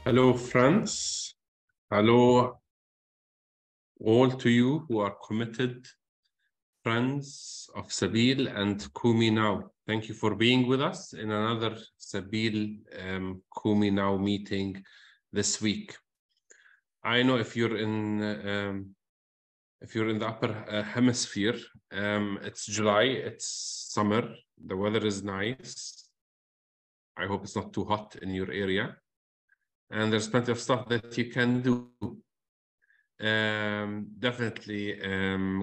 Hello, friends. Hello, all to you who are committed friends of Sabil and Kumi Now. Thank you for being with us in another Sabil Kumi Now meeting this week. I know if you're in the upper hemisphere, it's July, it's summer, the weather is nice. I hope it's not too hot in your area. And there's plenty of stuff that you can do. Definitely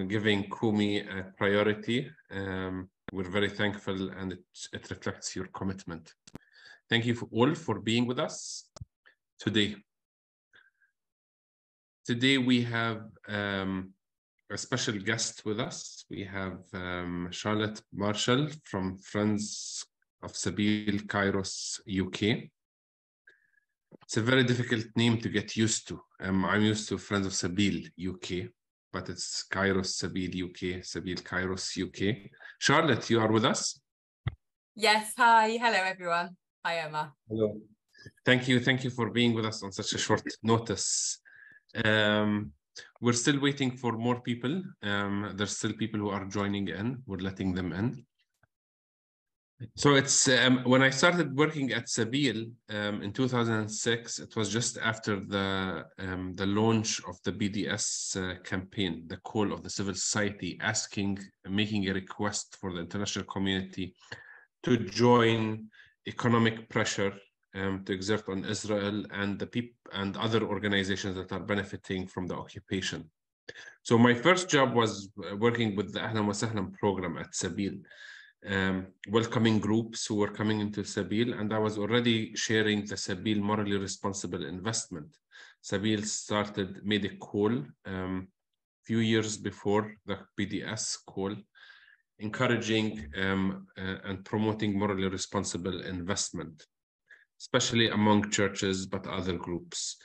giving Kumi a priority. We're very thankful, and it reflects your commitment. Thank you all for being with us today. Today we have a special guest with us. We have Charlotte Marshall from Friends of Sabil Kairos UK. It's a very difficult name to get used to. I'm used to Friends of Sabil UK, but it's Kairos Sabil UK, Sabil Kairos UK. Charlotte, you are with us? Yes, hi. Hello, everyone. Hi, Emma. Hello. Thank you for being with us on such a short notice. We're still waiting for more people. There's still people who are joining in. We're letting them in. So it's when I started working at Sabil in 2006, it was just after the launch of the BDS campaign, the call of the civil society making a request for the international community to join economic pressure to exert on Israel and the people and other organizations that are benefiting from the occupation. So my first job was working with the Ahlan wa Sahlan program at Sabil. Welcoming groups who were coming into Sabil, and I was already sharing the Sabil morally responsible investment. Sabil made a call few years before the BDS call, encouraging and promoting morally responsible investment, especially among churches, but other groups.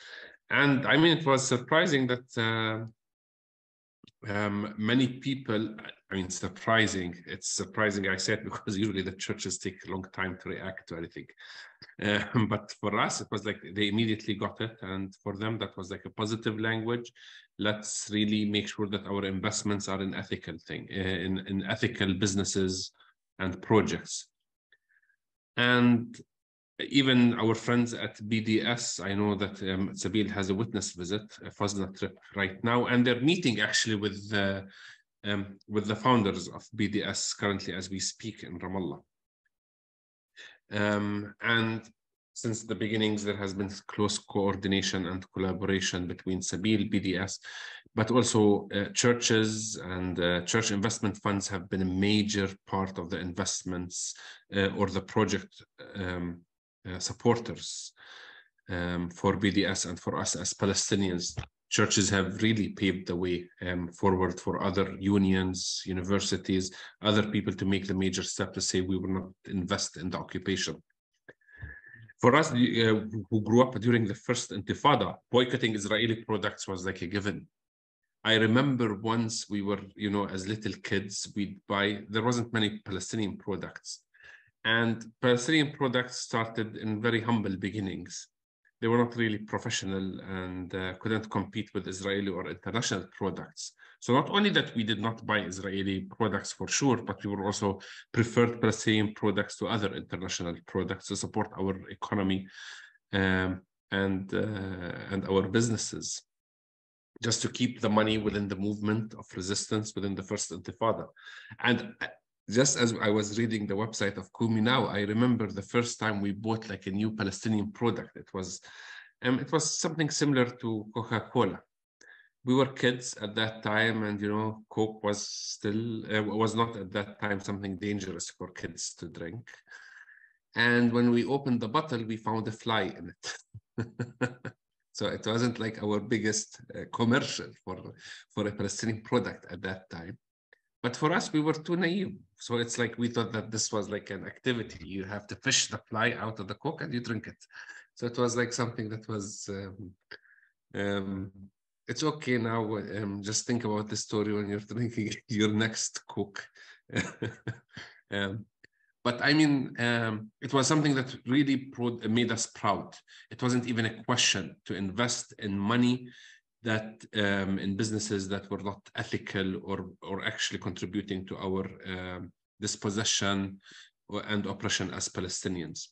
And I mean, it was surprising that many people, it's surprising I said, because usually the churches take a long time to react to anything. But for us, it was like they immediately got it. And for them, that was like a positive language. Let's really make sure that our investments are in in ethical businesses and projects. And even our friends at BDS, I know that Sabil has a witness visit, a FASNA trip right now, and they're meeting actually with the founders of BDS currently as we speak in Ramallah. And since the beginnings, there has been close coordination and collaboration between Sabil, BDS, but also churches and church investment funds have been a major part of the investments or the project supporters for BDS and for us as Palestinians. Churches have really paved the way forward for other unions, universities, other people to make the major step to say we will not invest in the occupation. For us who grew up during the first Intifada, boycotting Israeli products was like a given. I remember once we were, as little kids, there wasn't many Palestinian products. And Palestinian products started in very humble beginnings. They were not really professional and couldn't compete with Israeli or international products. So not only that we did not buy Israeli products for sure, but we were also preferred Palestinian products to other international products to support our economy and our businesses, just to keep the money within the movement of resistance within the first Intifada. And just as I was reading the website of Kumi Now, I remember the first time we bought like a new Palestinian product. It was something similar to Coca-Cola. We were kids at that time, and Coke was not at that time something dangerous for kids to drink. And when we opened the bottle, we found a fly in it. So it wasn't like our biggest commercial for a Palestinian product at that time. But for us, we were too naive. So it's like we thought that this was like an activity. You have to fish the fly out of the Coke and you drink it. So it was like something that was, it's okay now. Just think about the story when you're drinking your next Coke. But I mean, it was something that really made us proud. It wasn't even a question to invest in money that in businesses that were not ethical or actually contributing to our dispossession and oppression as Palestinians.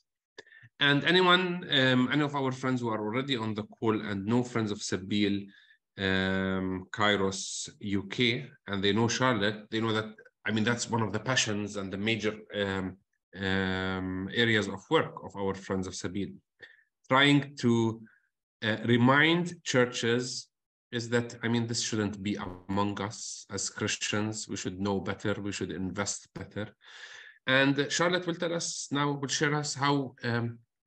And anyone, any of our friends who are already on the call and know friends of Sabeel, Kairos, UK, and they know Charlotte, they know that, I mean, that's one of the passions and the major areas of work of our friends of Sabeel. Trying to remind churches is that, I mean, this shouldn't be among us as Christians. We should know better. We should invest better. And Charlotte will tell us now, will share us how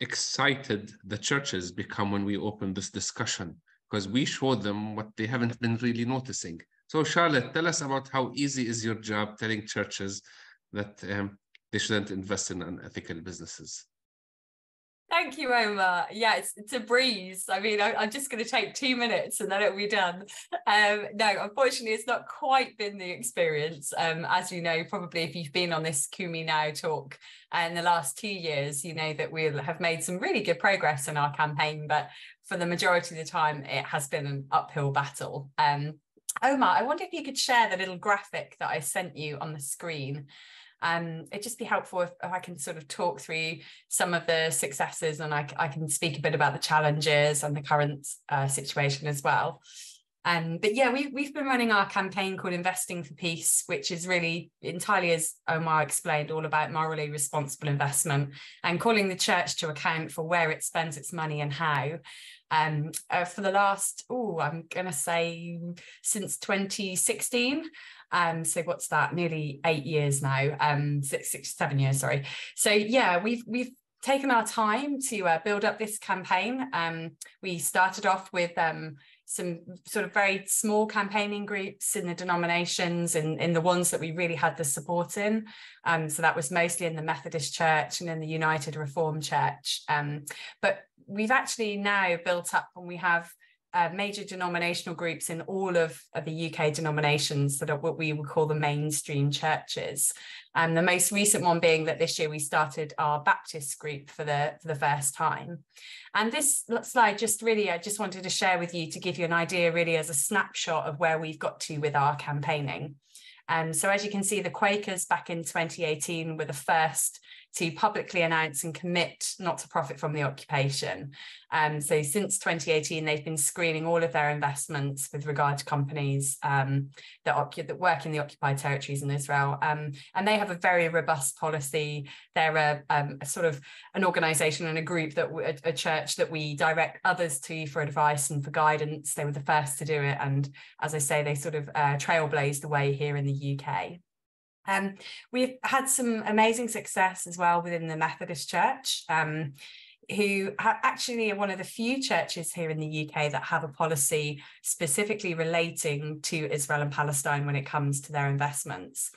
excited the churches become when we open this discussion, because we show them what they haven't been really noticing. So Charlotte, tell us about how easy is your job telling churches that they shouldn't invest in unethical businesses. Thank you, Omar. Yeah, it's a breeze. I mean, I'm just going to take 2 minutes and then it'll be done. No, unfortunately, it's not quite been the experience. As you know, probably if you've been on this Kumi Now talk in the last 2 years, you know that we have made some really good progress in our campaign, but for the majority of the time, it has been an uphill battle. Omar, I wonder if you could share the little graphic that I sent you on the screen. It'd just be helpful if I can sort of talk through some of the successes, and I can speak a bit about the challenges and the current situation as well. But yeah, we've been running our campaign called Investing for Peace, which is really entirely, as Omar explained, all about morally responsible investment and calling the church to account for where it spends its money and how. For the last, I'm going to say since 2016. So what's that? Nearly 8 years now. 7 years, sorry. So yeah, we've taken our time to build up this campaign. We started off with some sort of very small campaigning groups in the denominations and in the ones that we really had the support in. So that was mostly in the Methodist Church and in the United Reformed Church. But we've actually now built up, and we have major denominational groups in all of the UK denominations that are what we would call the mainstream churches. And the most recent one being that this year we started our Baptist group for the first time. And this slide just really, I just wanted to share with you to give you an idea really as a snapshot of where we've got to with our campaigning. So as you can see, the Quakers back in 2018 were the first to publicly announce and commit not to profit from the occupation. So since 2018, they've been screening all of their investments with regard to companies that work in the occupied territories in Israel. And they have a very robust policy. They're a sort of an organisation and a group, a church that we direct others to for advice and for guidance. They were the first to do it. And as I say, they sort of trailblazed the way here in the UK. We've had some amazing success as well within the Methodist Church, who actually are one of the few churches here in the UK that have a policy specifically relating to Israel and Palestine when it comes to their investments.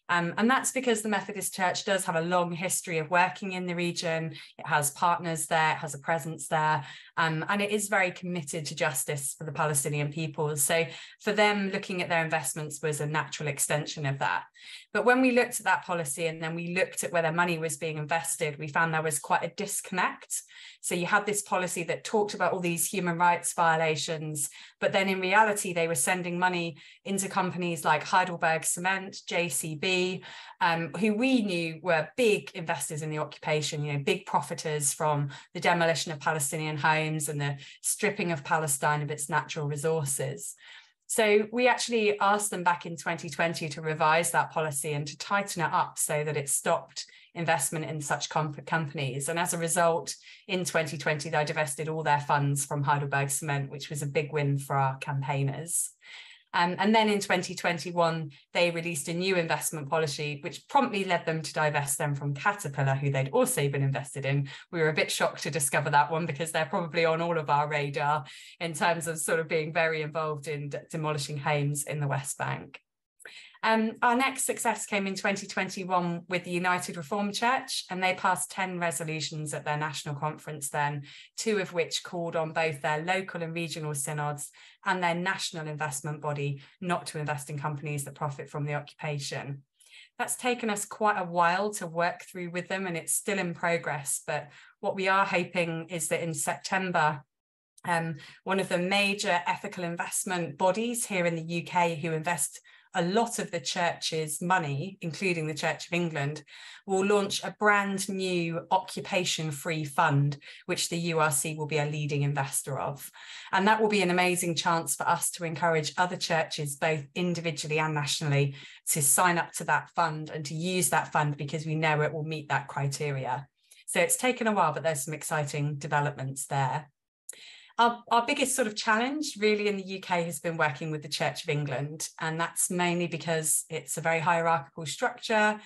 And that's because the Methodist Church does have a long history of working in the region. It has partners there, it has a presence there, and it is very committed to justice for the Palestinian people. So for them, looking at their investments was a natural extension of that. But when we looked at that policy and then we looked at where their money was being invested, we found there was quite a disconnect. So you had this policy that talked about all these human rights violations, but then in reality, they were sending money into companies like Heidelberg Cement, JCB, who we knew were big investors in the occupation, you know, big profiters from the demolition of Palestinian homes and the stripping of Palestine of its natural resources. So we actually asked them back in 2020 to revise that policy and to tighten it up so that it stopped investment in such companies. And as a result, in 2020, they divested all their funds from Heidelberg Cement, which was a big win for our campaigners. And then in 2021, they released a new investment policy, which promptly led them to divest them from Caterpillar, who they'd also been invested in. We were a bit shocked to discover that one because they're probably on all of our radar in terms of sort of being very involved in demolishing homes in the West Bank. Our next success came in 2021 with the United Reformed Church, and they passed 10 resolutions at their national conference then, 2 of which called on both their local and regional synods and their national investment body not to invest in companies that profit from the occupation. That's taken us quite a while to work through with them, and it's still in progress. But what we are hoping is that in September, one of the major ethical investment bodies here in the UK who invest a lot of the church's money, including the Church of England, will launch a brand new occupation-free fund, which the URC will be a leading investor of. And that will be an amazing chance for us to encourage other churches, both individually and nationally, to sign up to that fund and to use that fund because we know it will meet that criteria. So it's taken a while, but there's some exciting developments there. Our biggest sort of challenge really in the UK has been working with the Church of England, and that's mainly because it's a very hierarchical structure.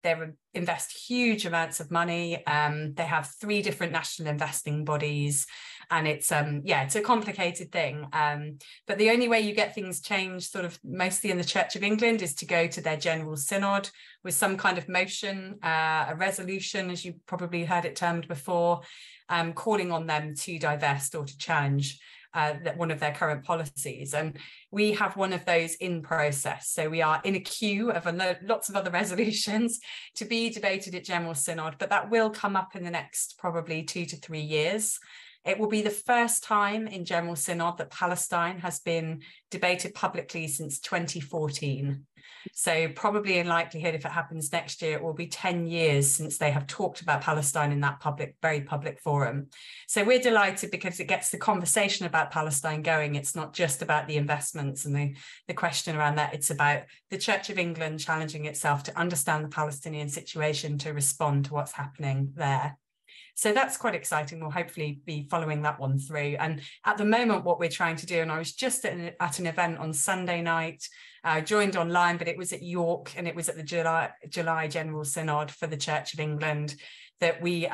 They invest huge amounts of money. They have 3 different national investing bodies, and it's a complicated thing. But the only way you get things changed, sort of mostly in the Church of England, is to go to their General Synod with some kind of motion, a resolution, as you probably heard it termed before, calling on them to divest or to challenge one of their current policies. And we have one of those in process. So we are in a queue of lots of other resolutions to be debated at General Synod, but that will come up in the next probably 2 to 3 years. It will be the first time in General Synod that Palestine has been debated publicly since 2014. So probably in likelihood, if it happens next year, it will be 10 years since they have talked about Palestine in that very public forum. So we're delighted because it gets the conversation about Palestine going. It's not just about the investments and the question around that. It's about the Church of England challenging itself to understand the Palestinian situation, to respond to what's happening there. So that's quite exciting. We'll hopefully be following that one through. And at the moment, what we're trying to do, and I was just at an event on Sunday night, joined online, but it was at York, and it was at the July General Synod for the Church of England, that we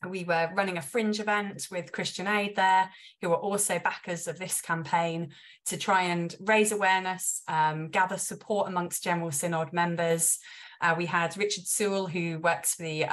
were running a fringe event with Christian Aid there, who are also backers of this campaign, to try and raise awareness, gather support amongst General Synod members. We had Richard Sewell, who works for the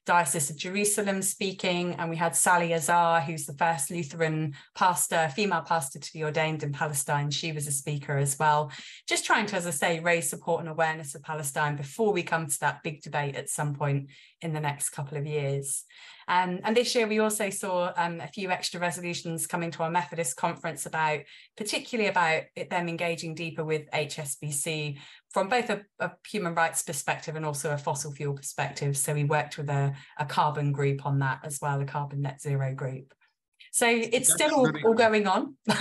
Diocese of Jerusalem, speaking, and we had Sally Azar, who's the first Lutheran pastor, female pastor to be ordained in Palestine. She was a speaker as well, just trying to, as I say, raise support and awareness of Palestine before we come to that big debate at some point in the next couple of years. And this year we also saw a few extra resolutions coming to our Methodist conference particularly about them engaging deeper with HSBC from both a human rights perspective and also a fossil fuel perspective. So we worked with a carbon group on that as well, a carbon net zero group. So it's still all going on, but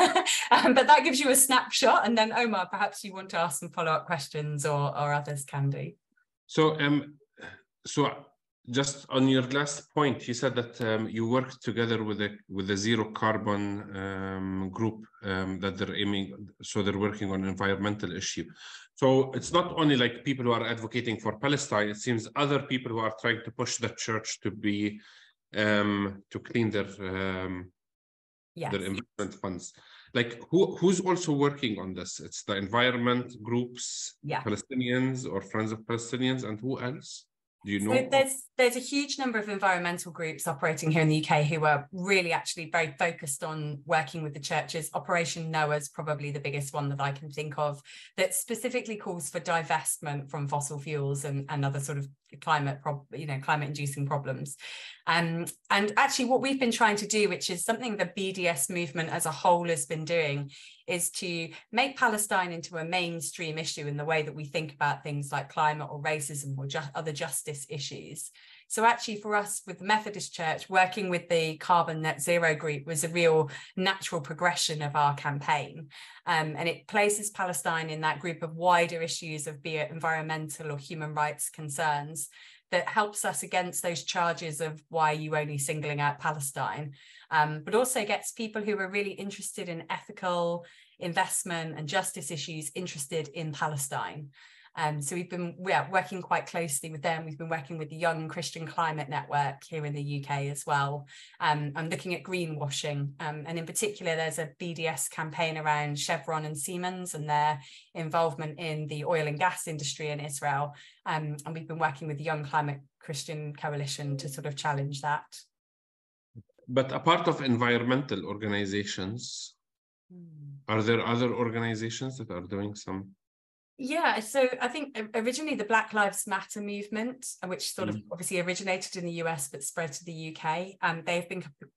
that gives you a snapshot. And then Omar, perhaps you want to ask some follow-up questions, or others can do. So just on your last point, you said that you worked together with the zero carbon group that they're aiming, so they're working on environmental issue. So it's not only like people who are advocating for Palestine, it seems other people who are trying to push the church to be to clean their investment funds. Like who's also working on this? It's the environment groups, Palestinians or Friends of Palestinians, and who else? Do you know? So there's a huge number of environmental groups operating here in the UK who are really actually very focused on working with the churches. Operation Noah is probably the biggest one that I can think of, that specifically calls for divestment from fossil fuels and other sort of climate-inducing problems. And actually what we've been trying to do, which is something the BDS movement as a whole has been doing, is to make Palestine into a mainstream issue in the way that we think about things like climate or racism or other justice issues. So actually for us with the Methodist Church, working with the Carbon Net Zero group was a real natural progression of our campaign. And it places Palestine in that group of wider issues of be it environmental or human rights concerns that helps us against those charges of why are you only singling out Palestine, but also gets people who are really interested in ethical investment and justice issues interested in Palestine. So we've been working quite closely with them. We've been working with the Young Christian Climate Network here in the UK as well, and looking at greenwashing. And in particular, there's a BDS campaign around Chevron and Siemens and their involvement in the oil and gas industry in Israel. And we've been working with the Young Climate Christian Coalition to sort of challenge that. But a part of environmental organizations, are there other organizations that are doing some? Yeah, so I think originally the Black Lives Matter movement, which sort of obviously originated in the US but spread to the UK, they've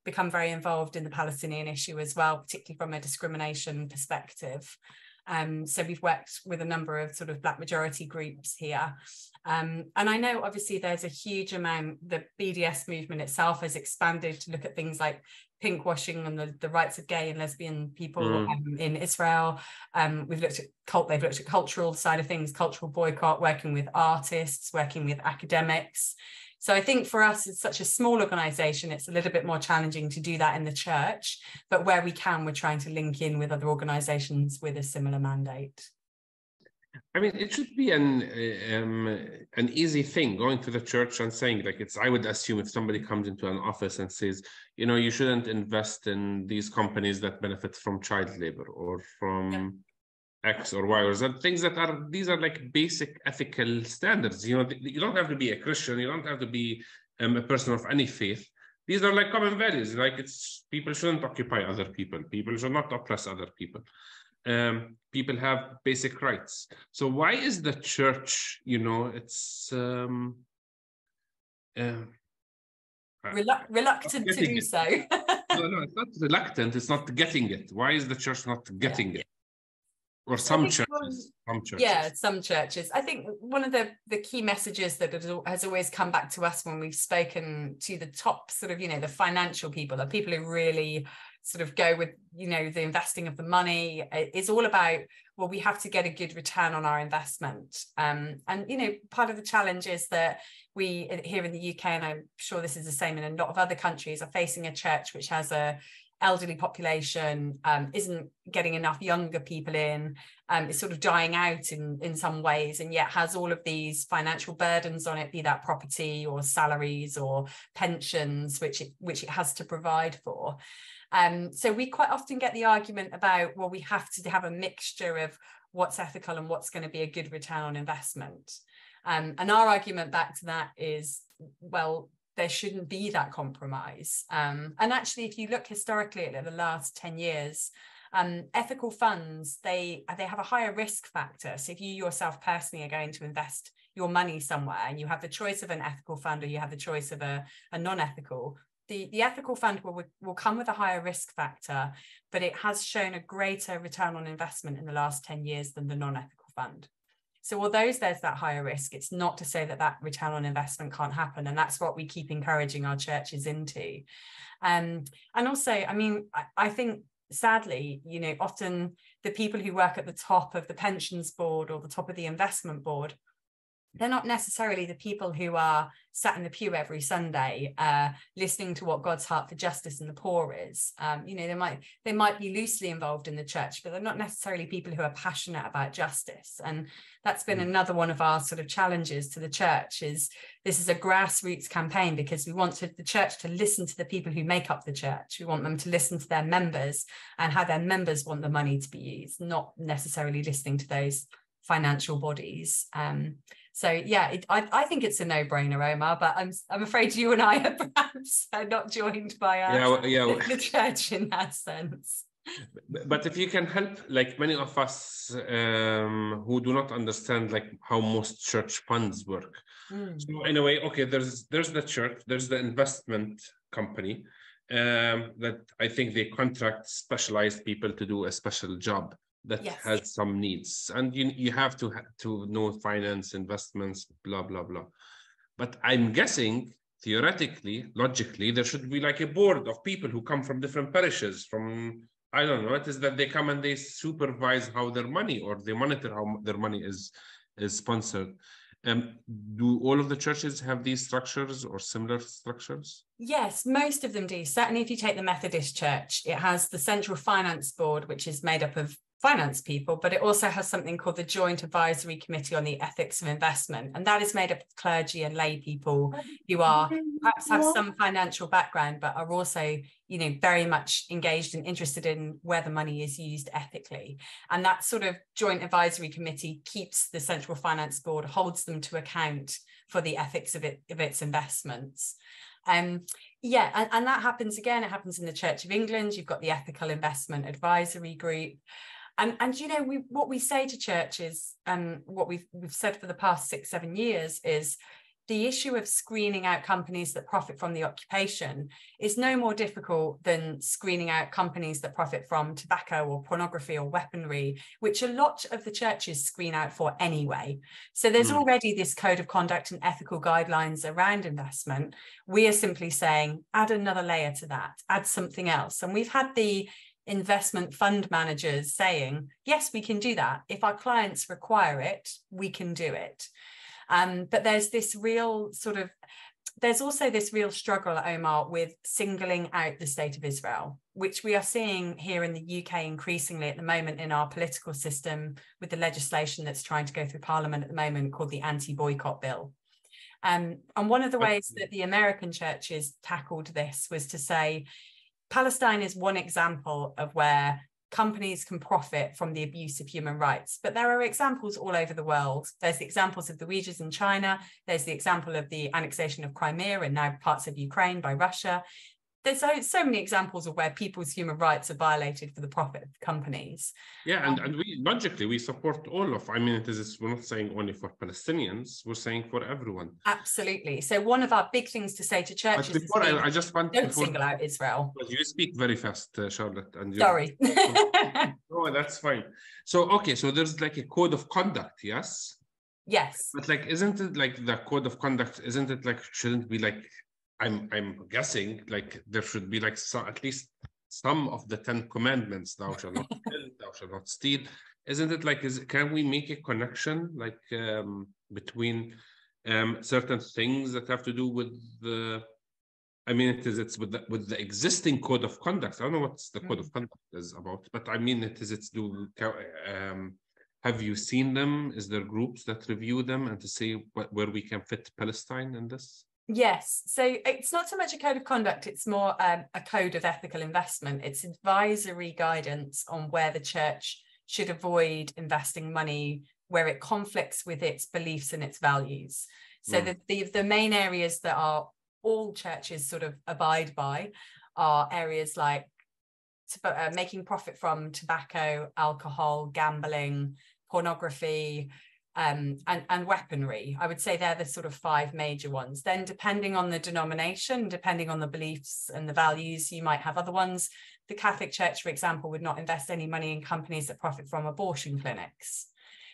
become very involved in the Palestinian issue as well, particularly from a discrimination perspective. So we've worked with a number of sort of Black majority groups here. And I know obviously there's a huge amount, the BDS movement itself has expanded to look at things like pink washing and the rights of gay and lesbian people in Israel. They've looked at cultural side of things, cultural boycott, working with artists, working with academics. So I think for us, it's such a small organization, it's a little bit more challenging to do that in the church, but where we can, we're trying to link in with other organizations with a similar mandate. I mean, it should be an easy thing going to the church and saying, like, I would assume if somebody comes into an office and says, you know, you shouldn't invest in these companies that benefit from child labor or from X or Y or Z, things these are like basic ethical standards. You know, you don't have to be a Christian, you don't have to be a person of any faith. These are like common values. Like people shouldn't occupy other people. People should not oppress other people. People have basic rights. So why is the church, you know, it's reluctant to do so? No, it's not reluctant. It's not getting it. Why is the church not getting it? Or some churches. Yeah, some churches. I think one of the key messages that has always come back to us when we've spoken to the top sort of, you know, the financial people, the people who really sort of go with, you know, the investing of the money, is all about, well, we have to get a good return on our investment. And, you know, part of the challenge is that we here in the UK, and I'm sure this is the same in a lot of other countries, are facing a church which has a elderly population, isn't getting enough younger people in, is sort of dying out in some ways, and yet has all of these financial burdens on it, be that property or salaries or pensions, which it has to provide for. So we quite often get the argument about, well, we have to have a mixture of what's ethical and what's going to be a good return on investment. And our argument back to that is, well, there shouldn't be that compromise. And actually, if you look historically at the last 10 years, ethical funds, they have a higher risk factor. So if you yourself personally are going to invest your money somewhere and you have the choice of an ethical fund or you have the choice of a non-ethical, the ethical fund will come with a higher risk factor, but it has shown a greater return on investment in the last 10 years than the non-ethical fund. So although there's that higher risk, it's not to say that return on investment can't happen. And that's what we keep encouraging our churches into. And also, I mean, I think, sadly, you know, often the people who work at the top of the pensions board or the top of the investment board, they're not necessarily the people who are sat in the pew every Sunday, listening to what God's heart for justice and the poor is. You know, they might be loosely involved in the church, but they're not necessarily people who are passionate about justice. And that's been another one of our sort of challenges to the church. Is this is a grassroots campaign because we want the church to listen to the people who make up the church. We want them to listen to their members and how their members want the money to be used, not necessarily listening to those financial bodies. So yeah, I think it's a no-brainer, Omar, but I'm afraid you and I are perhaps not joined by the church in that sense. But if you can help, like many of us who do not understand like how most church funds work. So in a way, okay, there's the church, there's the investment company that I think they contract specialized people to do a special job that has some needs, and you have to know finance, investments, blah blah blah. But I'm guessing theoretically, logically, there should be like a board of people who come from different parishes, from I don't know, it is that they come and they supervise how their money, or they monitor how their money is sponsored. Do all of the churches have these structures or similar structures? Yes, most of them do. Certainly if you take the Methodist Church, it has the Central Finance Board, which is made up of finance people, but it also has something called the Joint Advisory Committee on the Ethics of Investment. And that is made up of clergy and lay people who are perhaps have some financial background, but are also, you know, very much engaged and interested in where the money is used ethically. And that sort of Joint Advisory Committee keeps the Central Finance Board, holds them to account for the ethics of its investments. And that happens again. It happens in the Church of England. You've got the Ethical Investment Advisory Group. And you know, what we say to churches, what we've said for the past 6-7 years, is the issue of screening out companies that profit from the occupation is no more difficult than screening out companies that profit from tobacco or pornography or weaponry, which a lot of the churches screen out for anyway. So there's already this code of conduct and ethical guidelines around investment. We are simply saying, add another layer to that, add something else. And we've had the investment fund managers saying, yes, we can do that. If our clients require it, we can do it. But there's this real there's also this real struggle, Omar, with singling out the state of Israel, which we are seeing here in the UK increasingly at the moment in our political system, with the legislation that's trying to go through Parliament at the moment called the anti-boycott bill. And one of the ways that the American churches tackled this was to say, Palestine is one example of where companies can profit from the abuse of human rights. But there are examples all over the world. There's the examples of the Uyghurs in China. There's the example of the annexation of Crimea and now parts of Ukraine by Russia. There's so many examples of where people's human rights are violated for the profit of companies. Yeah, and we logically we support all of. I mean, we're not saying only for Palestinians. We're saying for everyone. Absolutely. So one of our big things to say to churches is I just want don't single out Israel. You speak very fast, Charlotte. And sorry. No, that's fine. So okay, so there's like a code of conduct, yes. Yes. But like, isn't it like the code of conduct? Isn't it like shouldn't be like? I'm guessing like there should be like at least some of the 10 commandments. Thou shalt not kill, thou shalt not steal. Isn't it like? Can we make a connection like between certain things that have to do with the? I mean, it's with the existing code of conduct. I don't know what the code of conduct is about, but I mean, it's do. Have you seen them? Is there groups that review them and to see where we can fit Palestine in this? Yes, so it's not so much a code of conduct, it's more a code of ethical investment. It's advisory guidance on where the church should avoid investing money where it conflicts with its beliefs and its values. So the main areas that are all churches sort of abide by are areas like making profit from tobacco, alcohol, gambling, pornography, and weaponry. I would say they're the sort of 5 major ones. Then depending on the denomination, depending on the beliefs and the values, you might have other ones. The Catholic Church, for example, would not invest any money in companies that profit from abortion clinics.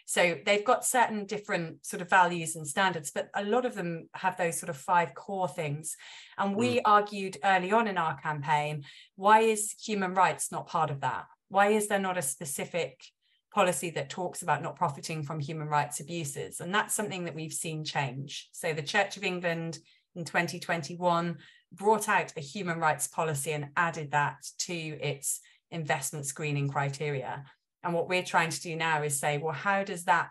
So they've got certain different sort of values and standards, but a lot of them have those sort of 5 core things. And we argued early on in our campaign, why is human rights not part of that? Why is there not a specific policy that talks about not profiting from human rights abuses? And that's something that we've seen change. So the Church of England in 2021 brought out a human rights policy and added that to its investment screening criteria. And what we're trying to do now is say, well, how does that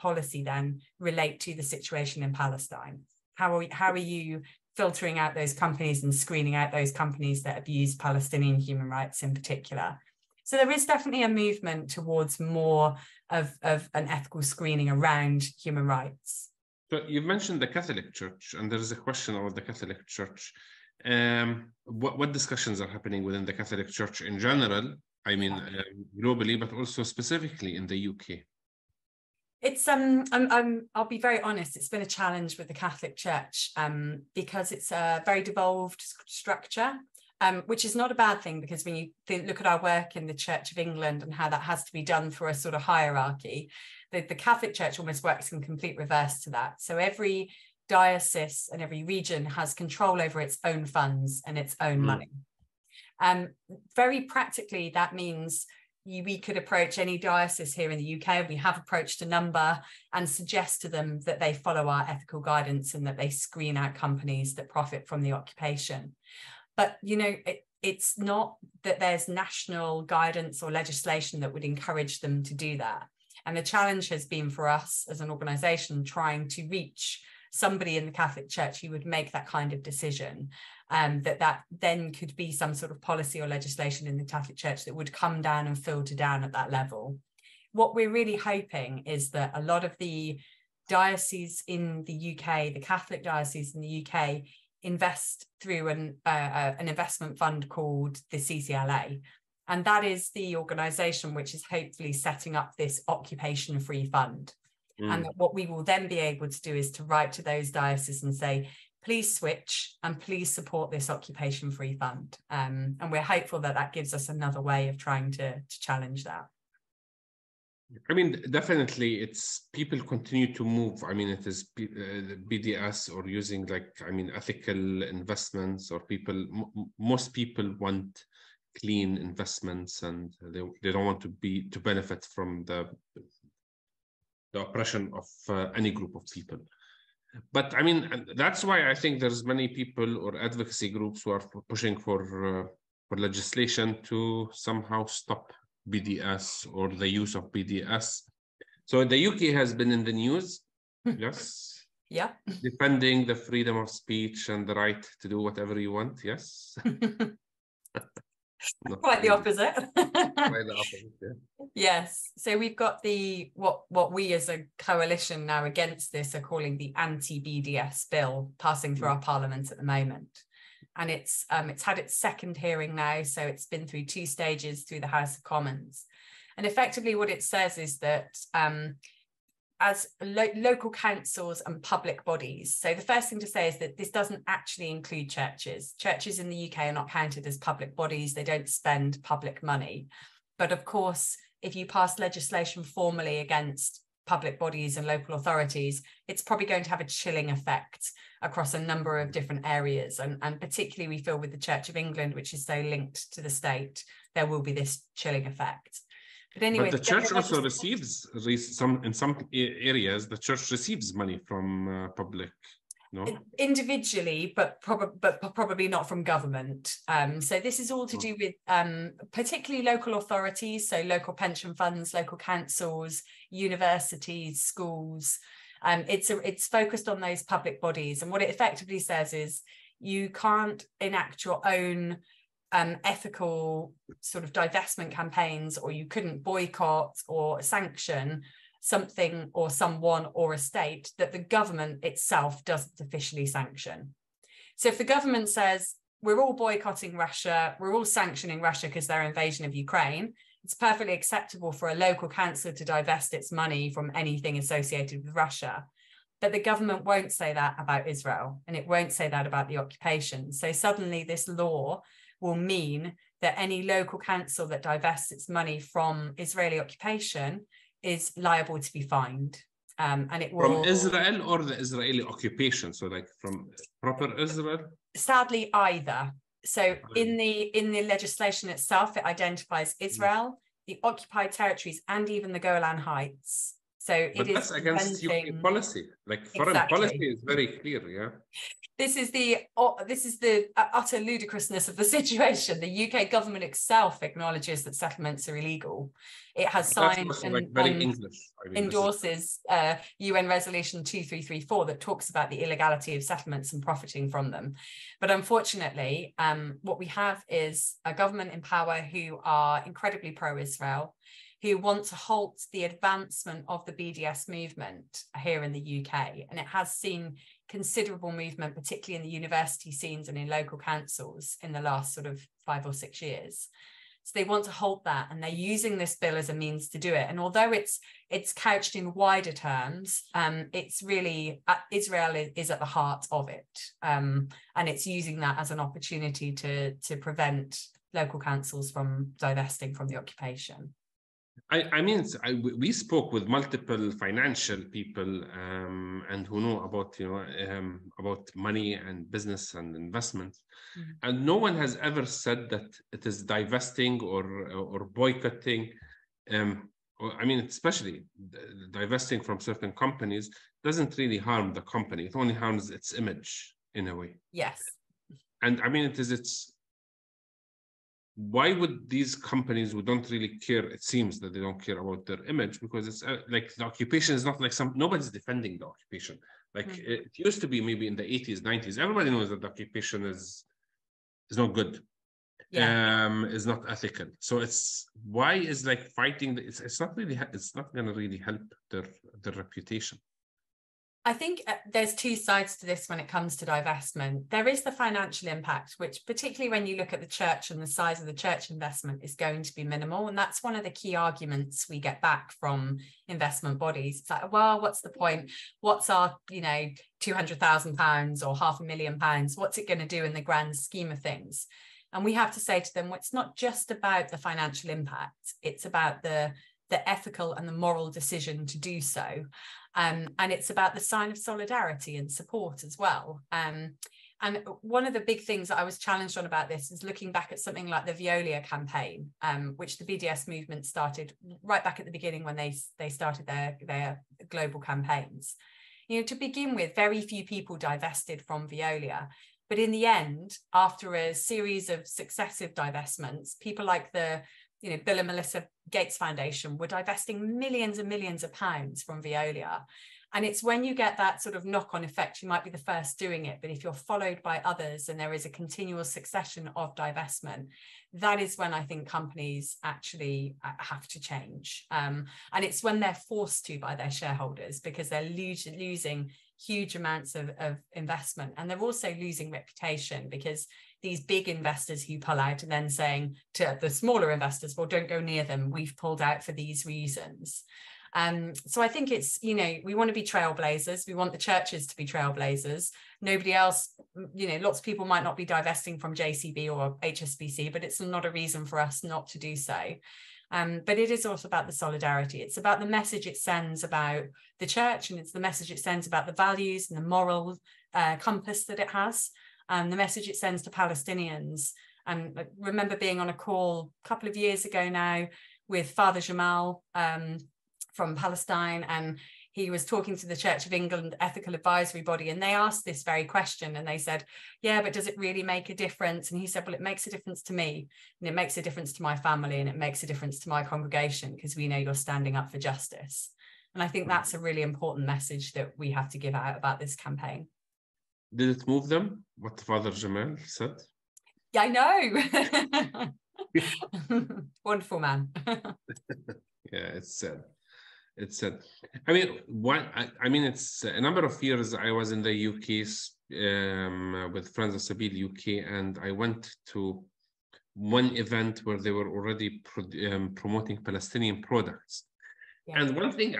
policy then relate to the situation in Palestine? How are you filtering out those companies and screening out those companies that abuse Palestinian human rights in particular? So there is definitely a movement towards more of an ethical screening around human rights. So you mentioned the Catholic Church, and there is a question about the Catholic Church. What discussions are happening within the Catholic Church in general? I mean, globally, but also specifically in the UK. It's I'll be very honest, it's been a challenge with the Catholic Church because it's a very devolved structure. Which is not a bad thing, because when you look at our work in the Church of England and how that has to be done through a sort of hierarchy, the Catholic Church almost works in complete reverse to that. So every diocese and every region has control over its own funds and its own money. Very practically, that means we could approach any diocese here in the UK. We have approached a number and suggest to them that they follow our ethical guidance and that they screen out companies that profit from the occupation. But, you know, it's not that there's national guidance or legislation that would encourage them to do that. And the challenge has been for us as an organisation trying to reach somebody in the Catholic Church who would make that kind of decision, that then could be some sort of policy or legislation in the Catholic Church that would come down and filter down at that level. What we're really hoping is that a lot of the dioceses in the UK, the Catholic dioceses in the UK, invest through an investment fund called the CCLA. And that is the organisation which is hopefully setting up this occupation-free fund. And that what we will then be able to do is to write to those dioceses and say, please switch and please support this occupation-free fund. And we're hopeful that that gives us another way of trying to challenge that. I mean, definitely it's people continue to move. I mean, it is BDS or using ethical investments, or most people want clean investments, and they don't want to benefit from the oppression of any group of people. But I mean, that's why I think there's many people or advocacy groups who are pushing for legislation to somehow stop BDS or the use of BDS. So the UK has been in the news, yes, yeah, defending the freedom of speech and the right to do whatever you want, yes. Quite the opposite. Quite the opposite, yeah. Yes. So we've got what we as a coalition now against this are calling the anti-BDS bill passing through our parliament at the moment. And it's had its second hearing now. So it's been through 2 stages through the House of Commons. And effectively what it says is that as local councils and public bodies. So the first thing to say is that this doesn't actually include churches. Churches in the UK are not counted as public bodies. They don't spend public money. But of course, if you pass legislation formally against public bodies and local authorities, it's probably going to have a chilling effect across a number of different areas. And particularly we feel with the Church of England, which is so linked to the state, there will be this chilling effect. But anyway, but the church also receives in some areas. The church receives money from public, no, individually, but probably not from government. So this is all to do with particularly local authorities, so local pension funds, local councils, universities, schools. It's focused on those public bodies, and what it effectively says is you can't enact your own ethical sort of divestment campaigns, or you couldn't boycott or sanction something or someone or a state that the government itself doesn't officially sanction. So if the government says we're all boycotting Russia, we're all sanctioning Russia because their invasion of Ukraine, it's perfectly acceptable for a local council to divest its money from anything associated with Russia. But the government won't say that about Israel, and it won't say that about the occupation. So suddenly this law will mean that any local council that divests its money from Israeli occupation is liable to be fined. And it will... From Israel or the Israeli occupation? So like from proper Israel? Sadly, either. So in the legislation itself, it identifies Israel, the occupied territories, and even the Golan Heights. So but that's against UK policy. Like foreign policy is very clear, yeah. This is the utter ludicrousness of the situation. The UK government itself acknowledges that settlements are illegal. It has signed and endorses UN Resolution 2334 that talks about the illegality of settlements and profiting from them. But unfortunately, what we have is a government in power who are incredibly pro-Israel, who want to halt the advancement of the BDS movement here in the UK. And it has seen considerable movement, particularly in the university scenes and in local councils in the last sort of 5 or 6 years. So they want to halt that, and they're using this bill as a means to do it. And although it's couched in wider terms, it's really, Israel is at the heart of it. And it's using that as an opportunity to prevent local councils from divesting from the occupation. I mean, we spoke with multiple financial people and who know about, about money and business and investment. And no one has ever said that it is divesting or boycotting. I mean, especially divesting from certain companies doesn't really harm the company. It only harms its image in a way. Yes. And I mean, why would these companies who don't really care, it seems that they don't care about their image, because it's like the occupation is not like nobody's defending the occupation. Like it used to be maybe in the 80s, 90s, everybody knows that the occupation is not good, is not ethical. So why is like fighting, it's not going to really help their reputation. I think there's two sides to this when it comes to divestment. There is the financial impact, which particularly when you look at the church and the size of the church investment is going to be minimal. And that's one of the key arguments we get back from investment bodies. It's like, well, what's the point? What's our, £200,000 or £500,000? What's it going to do in the grand scheme of things? And we have to say to them, well, it's not just about the financial impact. It's about the ethical and the moral decision to do so. And it's about the sign of solidarity and support as well. And one of the big things that I was challenged on about this is looking back at something like the Veolia campaign, which the BDS movement started right back at the beginning when they started their global campaigns. To begin with, very few people divested from Veolia. But in the end, after a series of successive divestments, people like the Bill and Melinda Gates Foundation were divesting millions and millions of pounds from Veolia. And it's when you get that sort of knock-on effect, you might be the first doing it, but if you're followed by others and there is a continual succession of divestment, that is when I think companies actually have to change. And it's when they're forced to by their shareholders, because they're losing huge amounts of investment, and they're also losing reputation, because these big investors who pull out and then saying to the smaller investors, well, don't go near them, we've pulled out for these reasons. So I think it's, we want to be trailblazers. We want the churches to be trailblazers. Nobody else, lots of people might not be divesting from JCB or HSBC, but it's not a reason for us not to do so. But it is also about the solidarity. It's about the message it sends about the church, and it's the message it sends about the values and the moral compass that it has, and the message it sends to Palestinians. And I remember being on a call a couple of years ago now with Father Jamal from Palestine, and he was talking to the Church of England Ethical Advisory Body, and they asked this very question, and they said, yeah, but does it really make a difference? And he said, well, it makes a difference to me, and it makes a difference to my family, and it makes a difference to my congregation, because we know you're standing up for justice. And I think that's a really important message that we have to give out about this campaign. Did it move them, what Father Jamal said? Yeah, I know. Wonderful man. Yeah, it's sad. It's sad. I mean, it's a number of years I was in the UK with Friends of Sabil UK, and I went to one event where they were already promoting Palestinian products. Yeah. And one thing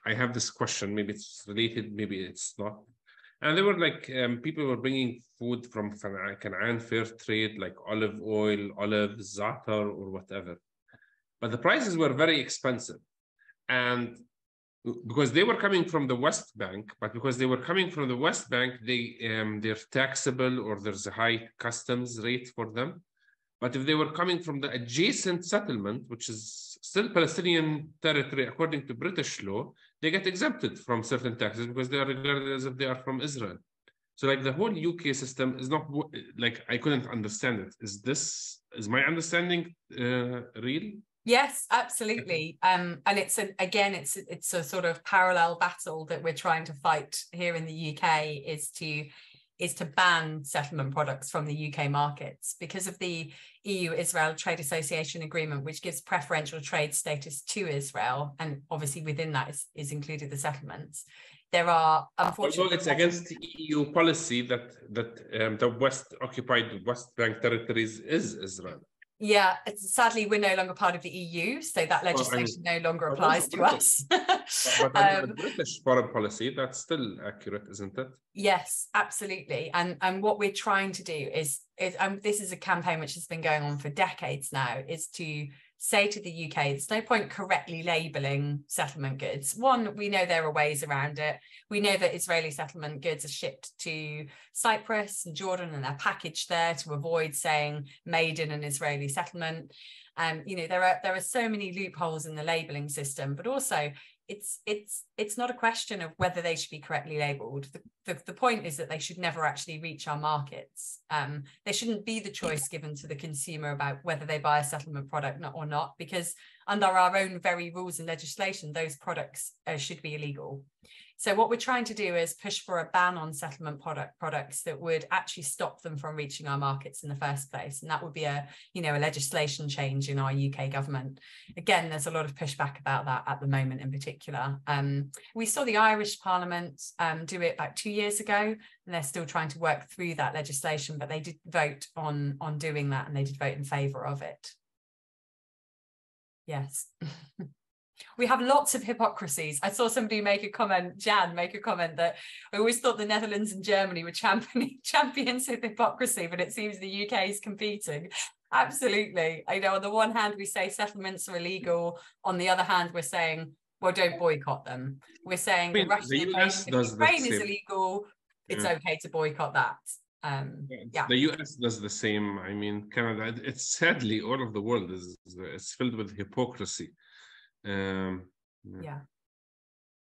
I have this question, maybe it's related, maybe it's not. And they were like, people were bringing food from Canaan fair trade, like olive oil, olives, za'atar, or whatever. But the prices were very expensive. And because they were coming from the West Bank, but because they were coming from the West Bank, they're taxable, or there's a high customs rate for them. But if they were coming from the adjacent settlement, which is still Palestinian territory according to British law, they get exempted from certain taxes because they are regarded as if they are from Israel. So like the whole UK system is not, like, I couldn't understand it. Is my understanding real? Yes, absolutely. And it's it's a sort of parallel battle that we're trying to fight here in the UK, is to ban settlement products from the UK markets because of the EU-Israel Trade Association Agreement, which gives preferential trade status to Israel. And obviously within that is included the settlements. There are, unfortunately... Although it's against the EU policy that the occupied West Bank territories is Israel. Yeah, sadly, we're no longer part of the EU, so that legislation no longer applies to us. But under the British foreign policy, that's still accurate, isn't it? Yes, absolutely. And what we're trying to do is this is a campaign which has been going on for decades now, is to say to the UK, there's no point correctly labelling settlement goods. One, we know there are ways around it. We know that Israeli settlement goods are shipped to Cyprus and Jordan, and they're packaged there to avoid saying made in an Israeli settlement. There are so many loopholes in the labelling system, but also it's not a question of whether they should be correctly labelled. The point is that they should never actually reach our markets. There shouldn't be the choice given to the consumer about whether they buy a settlement product or not, because under our own very rules and legislation, those products should be illegal. So what we're trying to do is push for a ban on settlement products that would actually stop them from reaching our markets in the first place. And that would be a legislation change in our UK government. Again, there's a lot of pushback about that at the moment in particular. We saw the Irish Parliament do it about 2 years ago, and they're still trying to work through that legislation, but they did vote on doing that, and they did vote in favour of it. Yes. We have lots of hypocrisies. I saw somebody make a comment, Jan, make a comment that I always thought the Netherlands and Germany were champions of hypocrisy, but it seems the UK is competing. Absolutely. I know on the one hand, we say settlements are illegal. On the other hand, we're saying, well, don't boycott them. We're saying the Russian invasion of Ukraine is illegal. It's okay to boycott that. Yeah. The US does the same. I mean, Canada, it's sadly, all of the world is filled with hypocrisy. Yeah,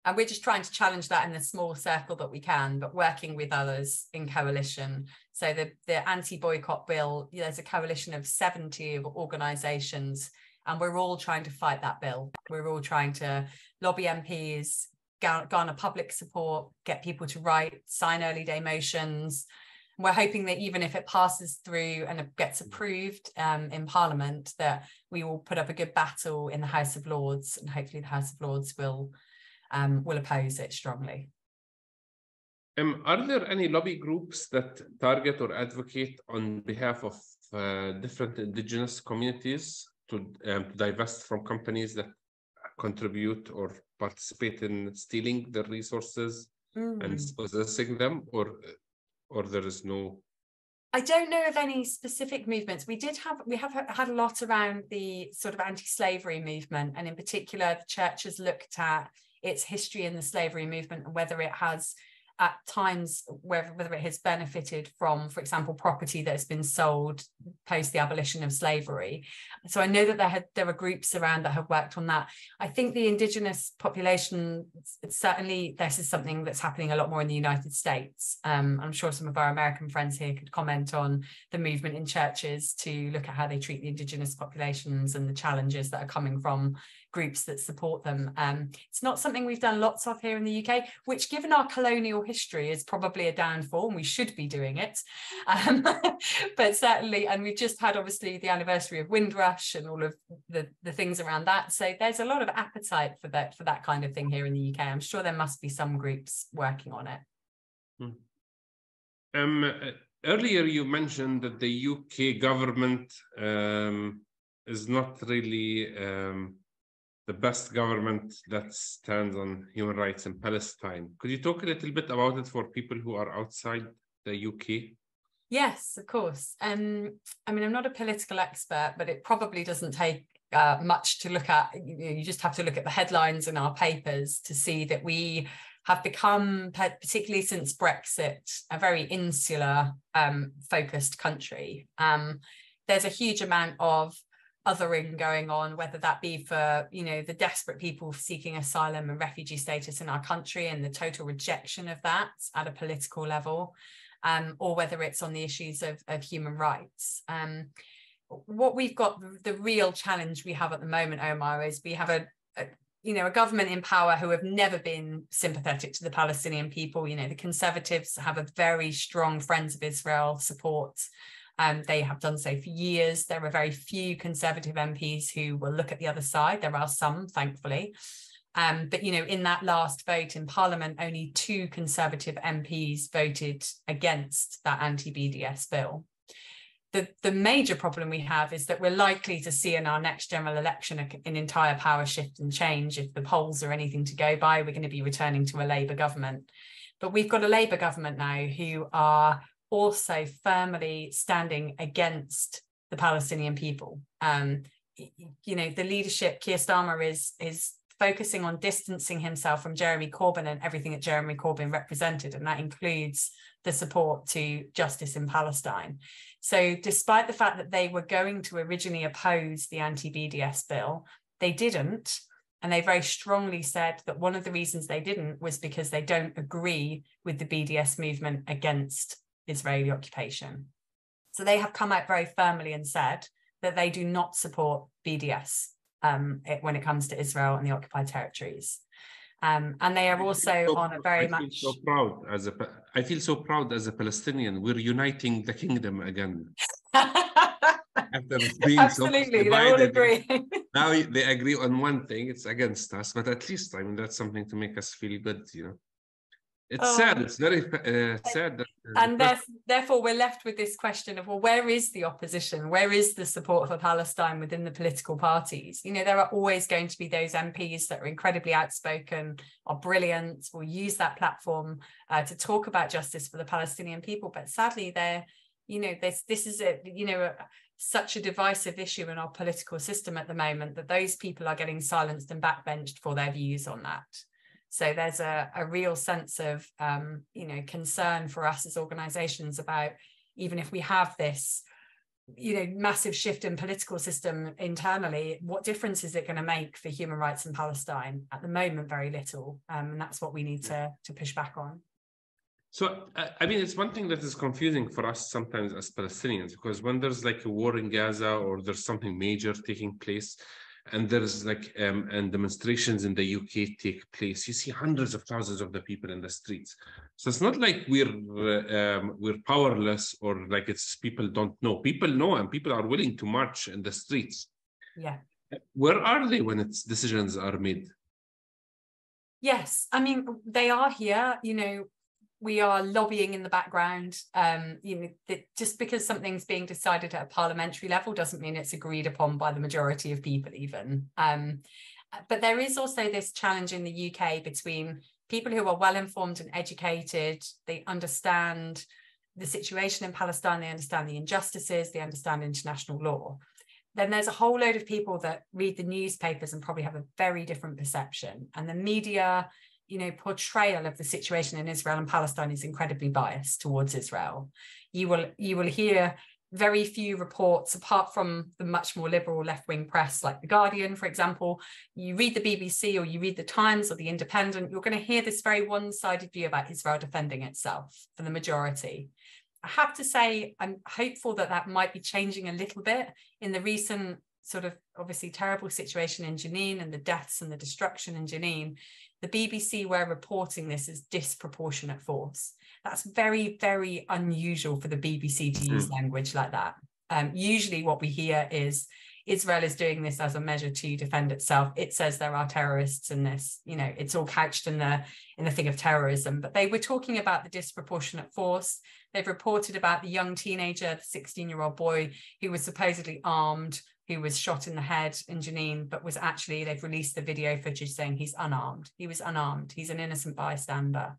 and we're just trying to challenge that in the small circle that we can, but working with others in coalition. So the anti-boycott bill, there's a coalition of 70 organisations, and we're all trying to fight that bill. We're all trying to lobby MPs, garner public support, get people to write, sign early day motions. We're hoping that even if it passes through and it gets approved in Parliament, that we will put up a good battle in the House of Lords, and hopefully the House of Lords will oppose it strongly. Are there any lobby groups that target or advocate on behalf of different indigenous communities to divest from companies that contribute or participate in stealing their resources and possessing them, or there is no? I don't know of any specific movements. We have had a lot around the sort of anti-slavery movement, and in particular, the church has looked at its history in the slavery movement and whether it has at times, whether it has benefited from, for example, property that has been sold post the abolition of slavery. So I know that there are groups around that have worked on that. I think the indigenous population, certainly this is something that's happening a lot more in the United States. I'm sure some of our American friends here could comment on the movement in churches to look at how they treat the indigenous populations and the challenges that are coming from groups that support them. It's not something we've done lots of here in the UK, which given our colonial history is probably a downfall, and we should be doing it. But certainly, and we've just had obviously the anniversary of Windrush and all of the things around that. So there's a lot of appetite for that kind of thing here in the UK. I'm sure there must be some groups working on it. Earlier you mentioned that the UK government is not really the best government that stands on human rights in Palestine. Could you talk a little bit about it for people who are outside the UK? Yes, of course. I mean, I'm not a political expert, but it probably doesn't take much to look at. You just have to look at the headlines in our papers to see that we have become, particularly since Brexit, a very insular focused country. There's a huge amount of othering going on, whether that be for the desperate people seeking asylum and refugee status in our country and the total rejection of that at a political level, or whether it's on the issues of human rights. What we've got, the real challenge we have at the moment, Omar, is we have a government in power who have never been sympathetic to the Palestinian people. The Conservatives have a very strong Friends of Israel support. They have done so for years. There are very few Conservative MPs who will look at the other side. There are some, thankfully. But, in that last vote in Parliament, only 2 Conservative MPs voted against that anti-BDS bill. The major problem we have is that we're likely to see in our next general election an entire power shift and change. If the polls are anything to go by, we're going to be returning to a Labour government. But we've got a Labour government now who are also firmly standing against the Palestinian people. The leadership, Keir Starmer is focusing on distancing himself from Jeremy Corbyn and everything that Jeremy Corbyn represented, and that includes the support to justice in Palestine. So despite the fact that they were going to originally oppose the anti-BDS bill, they didn't. And they very strongly said that one of the reasons they didn't was because they don't agree with the BDS movement against Israeli occupation. So they have come out very firmly and said that they do not support BDS. when it comes to Israel and the occupied territories. And they are also on a very much. I feel so proud as a Palestinian. We're uniting the kingdom again. After being Absolutely, they're all agreeing. Now they agree on one thing, it's against us, but at least, I mean, that's something to make us feel good, you know. It's sad, it's very sad. And therefore, we're left with this question of, well, where is the opposition? Where is the support for Palestine within the political parties? You know, there are always going to be those MPs that are incredibly outspoken, are brilliant, will use that platform to talk about justice for the Palestinian people. But sadly, this is such a divisive issue in our political system at the moment that those people are getting silenced and backbenched for their views on that. So there's a real sense of, concern for us as organisations about, even if we have this, massive shift in political system internally, what difference is it going to make for human rights in Palestine? At the moment, very little. And that's what we need to push back on. So, I mean, it's one thing that is confusing for us sometimes as Palestinians, because when there's like a war in Gaza or there's something major taking place, and there's like and demonstrations in the UK take place, you see hundreds of thousands of the people in the streets. So it's not like we're powerless, or like it's people don't know. People know, and people are willing to march in the streets. Yeah. Where are they when its decisions are made? Yes, I mean, they are here. We are lobbying in the background. Just because something's being decided at a parliamentary level doesn't mean it's agreed upon by the majority of people even. But there is also this challenge in the UK between people who are well informed and educated. They understand the situation in Palestine, they understand the injustices, they understand international law. Then there's a whole load of people that read the newspapers and probably have a very different perception. And the media portrayal of the situation in Israel and Palestine is incredibly biased towards Israel. You will hear very few reports, apart from the much more liberal left-wing press, like The Guardian, for example. You read the BBC or you read the Times or the Independent, you're going to hear this very one-sided view about Israel defending itself for the majority. I have to say, I'm hopeful that might be changing a little bit in the recent sort of obviously terrible situation in Jenin and the deaths and the destruction in Jenin. The BBC were reporting this as disproportionate force. That's very, very unusual for the BBC to use language like that. Usually what we hear is Israel is doing this as a measure to defend itself. It says there are terrorists in this, it's all couched in the thing of terrorism. But they were talking about the disproportionate force. They've reported about the young teenager, the 16-year-old boy who was supposedly armed, who was shot in the head in Jenin, but was actually, they've released the video footage saying he's unarmed. He was unarmed. He's an innocent bystander.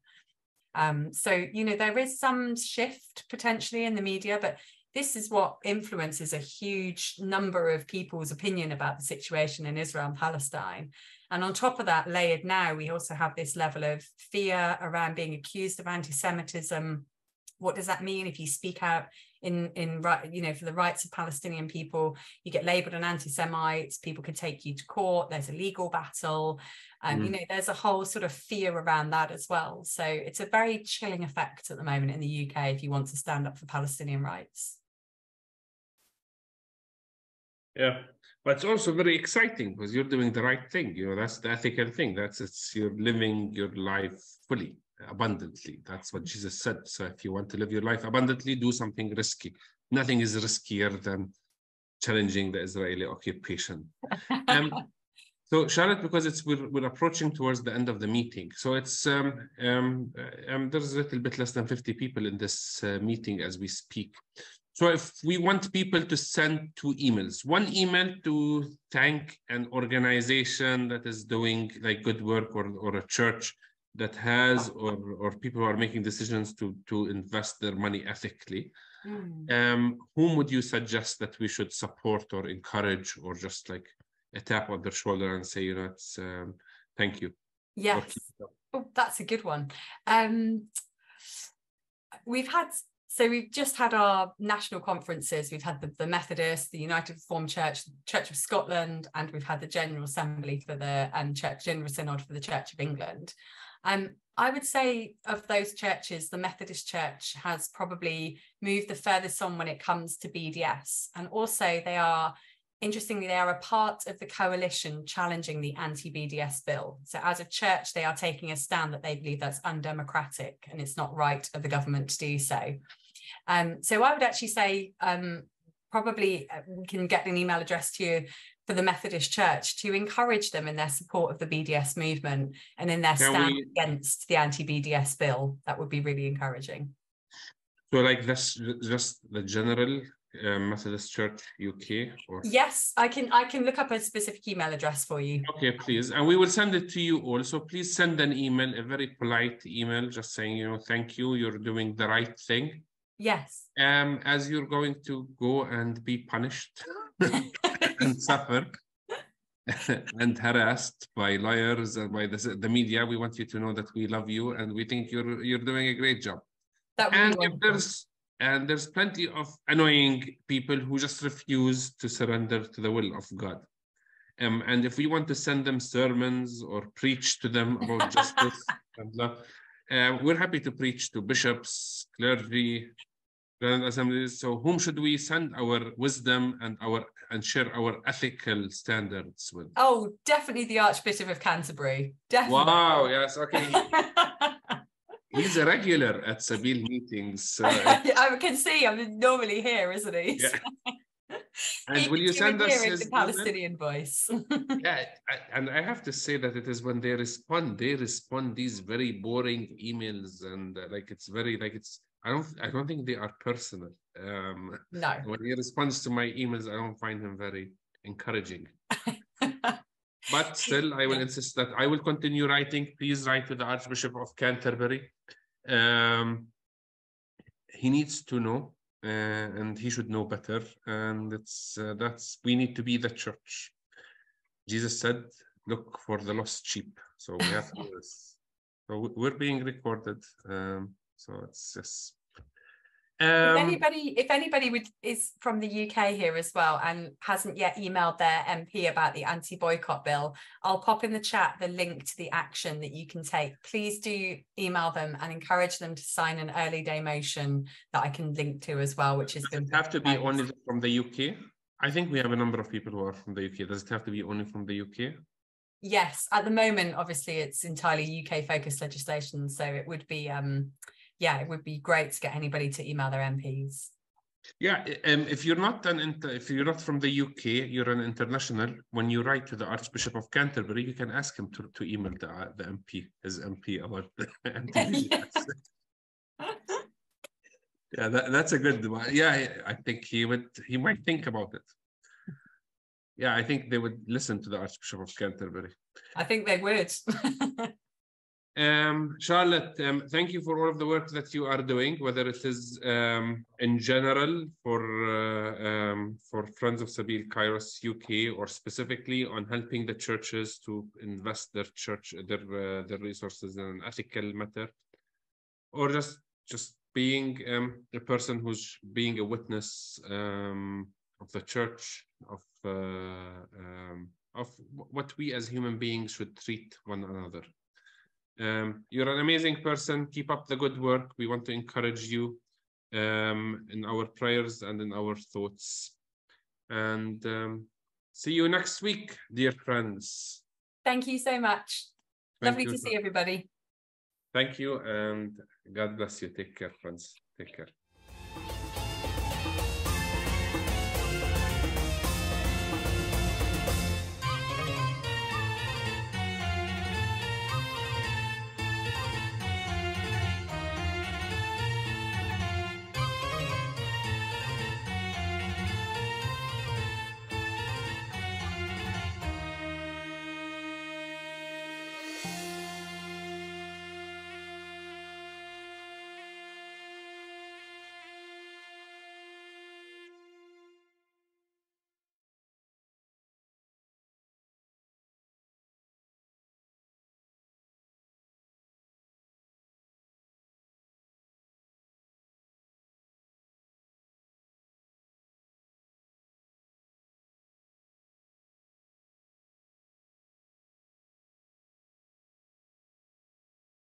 So, there is some shift potentially in the media, but this is what influences a huge number of people's opinion about the situation in Israel and Palestine. And on top of that, layered now, we also have this level of fear around being accused of anti-Semitism. What does that mean if you speak out for the rights of Palestinian people? You get labelled an anti-Semite, people could take you to court, there's a legal battle. There's a whole sort of fear around that as well. So it's a very chilling effect at the moment in the UK if you want to stand up for Palestinian rights. Yeah, but it's also very exciting because you're doing the right thing. That's the ethical thing. You're living your life fully, abundantly. That's what Jesus said. So if you want to live your life abundantly, do something risky. Nothing is riskier than challenging the Israeli occupation. So Charlotte, because we're approaching towards the end of the meeting, so it's there's a little bit less than 50 people in this meeting as we speak. So if we want people to send 2 emails, one email to thank an organization that is doing like good work, or a church that has, or people who are making decisions to invest their money ethically. Whom would you suggest that we should support or encourage, or just like a tap on their shoulder and say, it's thank you? Yes. Oh, that's a good one. We've just had our national conferences. We've had the Methodist, the United Reformed Church, the Church of Scotland, and we've had the General Assembly for the General Synod for the Church of England. I would say of those churches, the Methodist Church has probably moved the furthest on when it comes to BDS. And also they are interestingly, they are a part of the coalition challenging the anti-BDS bill. So as a church, they are taking a stand that they believe that's undemocratic and it's not right of the government to do so. So I would actually say probably we can get an email address to you for the Methodist Church to encourage them in their support of the BDS movement and in their stand against the anti-BDS bill. That would be really encouraging. So like this, just the general Methodist Church UK? Or? Yes, I can look up a specific email address for you. Okay, please. And we will send it to you also. Please send an email, a very polite email, just saying, you know, thank you, you're doing the right thing. Yes. As you're going to go and be punished and suffer and harassed by lawyers and by the media, we want you to know that we love you and we think you're doing a great job. That would be wonderful. There's plenty of annoying people who just refuse to surrender to the will of God. And if we want to send them sermons or preach to them about justice and love, we're happy to preach to bishops, clergy, grand assemblies. So whom should we send our wisdom and share our ethical standards with? Oh, definitely the Archbishop of Canterbury. Definitely. Wow, yes, okay. He's a regular at Sabil meetings. I can see, I'm normally here, isn't he? Yeah. And will you send us his the Palestinian voice? Yeah, and I have to say that it is when they respond these very boring emails and I don't think they are personal. No. When he responds to my emails, I don't find him very encouraging. But still, I will insist that I will continue writing. Please write to the Archbishop of Canterbury. He needs to know, and he should know better. And we need to be the church. Jesus said, "Look for the lost sheep." So we have to do this. So we're being recorded. So it's just. If anybody is from the UK here as well and hasn't yet emailed their MP about the anti-boycott bill, I'll pop in the chat the link to the action that you can take. Please do email them and encourage them to sign an early day motion that I can link to as well, which is going to have to be only from the UK. I think we have a number of people who are from the UK. Does it have to be only from the UK? Yes, at the moment, obviously, it's entirely UK focused legislation, so it would be it would be great to get anybody to email their MPs. Yeah, if you're not from the UK, you're an international. When you write to the Archbishop of Canterbury, you can ask him to email the MP, his MP about the anti-BDS. Yeah, that's a good one. Yeah, I think he might think about it. Yeah, I think they would listen to the Archbishop of Canterbury. I think they would. Charlotte, thank you for all of the work that you are doing, whether it is in general for Friends of Sabil Kairos UK, or specifically on helping the churches to invest their resources in an ethical matter, or just being a person who's being a witness of the church, of what we as human beings should treat one another. You're an amazing person. Keep up the good work. We want to encourage you in our prayers and in our thoughts. And see you next week, dear friends. Thank you so much. Lovely to see everybody. Thank you, and God bless you. Take care, friends. Take care.